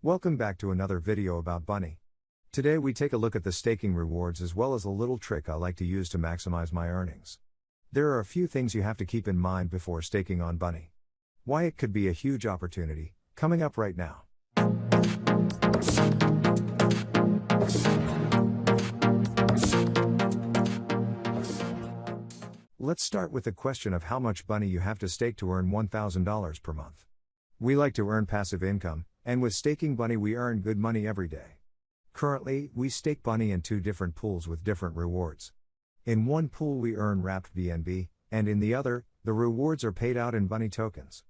Welcome back to another video about Bunny. Today we take a look at the staking rewards as well as a little trick I like to use to maximize my earnings. There are a few things you have to keep in mind before staking on Bunny. Why it could be a huge opportunity, coming up right now. Let's start with the question of how much Bunny you have to stake to earn $1,000 per month. We like to earn passive income, and with staking Bunny we earn good money every day. Currently, we stake Bunny in two different pools with different rewards. In one pool we earn wrapped BNB, and in the other, the rewards are paid out in Bunny tokens.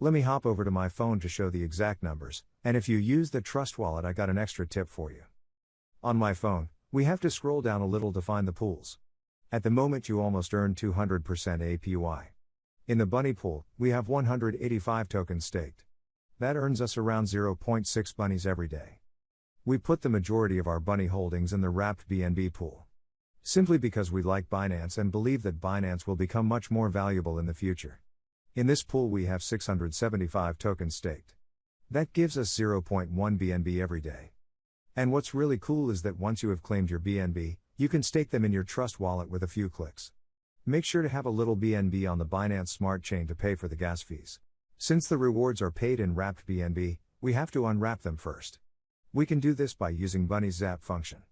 Let me hop over to my phone to show the exact numbers, and if you use the Trust Wallet I got an extra tip for you. On my phone, we have to scroll down a little to find the pools. At the moment you almost earn 200% APY. In the Bunny pool, we have 185 tokens staked. That earns us around 0.6 bunnies every day. We put the majority of our Bunny holdings in the wrapped BNB pool. Simply because we like Binance and believe that Binance will become much more valuable in the future. In this pool we have 675 tokens staked. That gives us 0.1 BNB every day. And what's really cool is that once you have claimed your BNB, you can stake them in your Trust Wallet with a few clicks. Make sure to have a little BNB on the Binance Smart Chain to pay for the gas fees. Since the rewards are paid in wrapped BNB, we have to unwrap them first. We can do this by using Bunny's Zap function.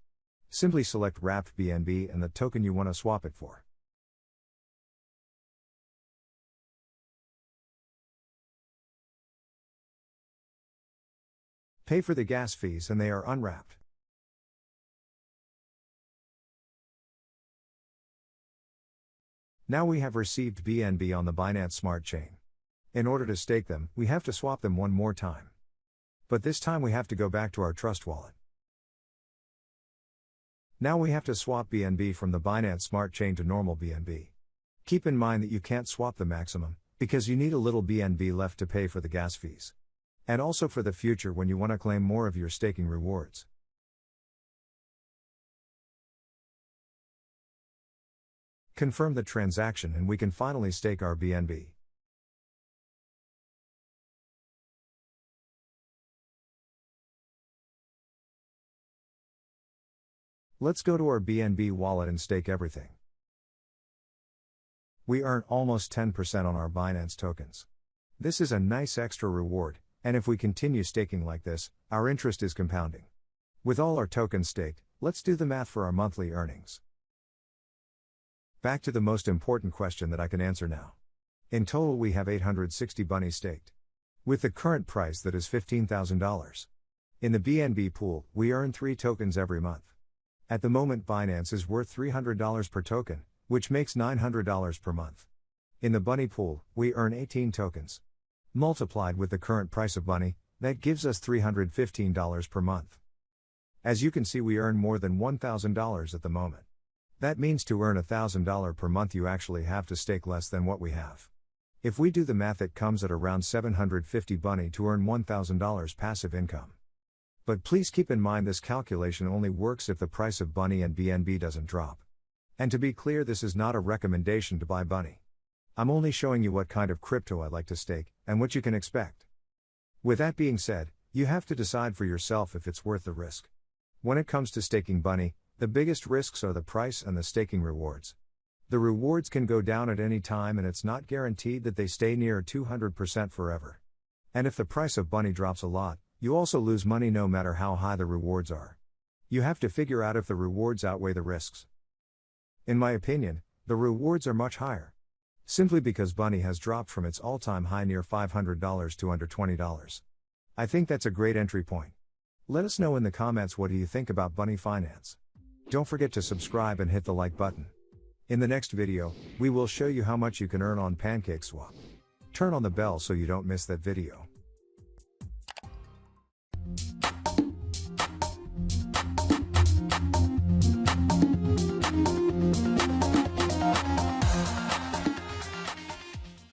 Simply select wrapped BNB and the token you want to swap it for. Pay for the gas fees and they are unwrapped. Now we have received BNB on the Binance Smart Chain. In order to stake them, we have to swap them one more time. But this time we have to go back to our Trust Wallet. Now we have to swap BNB from the Binance Smart Chain to normal BNB. Keep in mind that you can't swap the maximum, because you need a little BNB left to pay for the gas fees. And also for the future when you want to claim more of your staking rewards. Confirm the transaction and we can finally stake our BNB. Let's go to our BNB wallet and stake everything. We earn almost 10% on our Binance tokens. This is a nice extra reward, and if we continue staking like this, our interest is compounding. With all our tokens staked, let's do the math for our monthly earnings. Back to the most important question that I can answer now. In total we have 860 bunnies staked. With the current price that is $15,000. In the BNB pool, we earn 3 tokens every month. At the moment Binance is worth $300 per token, which makes $900 per month. In the Bunny pool, we earn 18 tokens. Multiplied with the current price of Bunny, that gives us $315 per month. As you can see we earn more than $1,000 at the moment. That means to earn $1,000 per month you actually have to stake less than what we have. If we do the math it comes at around 750 Bunny to earn $1,000 passive income. But please keep in mind this calculation only works if the price of Bunny and BNB doesn't drop. And to be clear, this is not a recommendation to buy Bunny. I'm only showing you what kind of crypto I like to stake, and what you can expect. With that being said, you have to decide for yourself if it's worth the risk. When it comes to staking Bunny, the biggest risks are the price and the staking rewards. The rewards can go down at any time and it's not guaranteed that they stay near 200% forever. And if the price of Bunny drops a lot, you also lose money no matter how high the rewards are. You have to figure out if the rewards outweigh the risks. In my opinion, the rewards are much higher. Simply because Bunny has dropped from its all-time high near $500 to under $20. I think that's a great entry point. Let us know in the comments what do you think about Bunny Finance. Don't forget to subscribe and hit the like button. In the next video, we will show you how much you can earn on Pancake swap. Turn on the bell so you don't miss that video.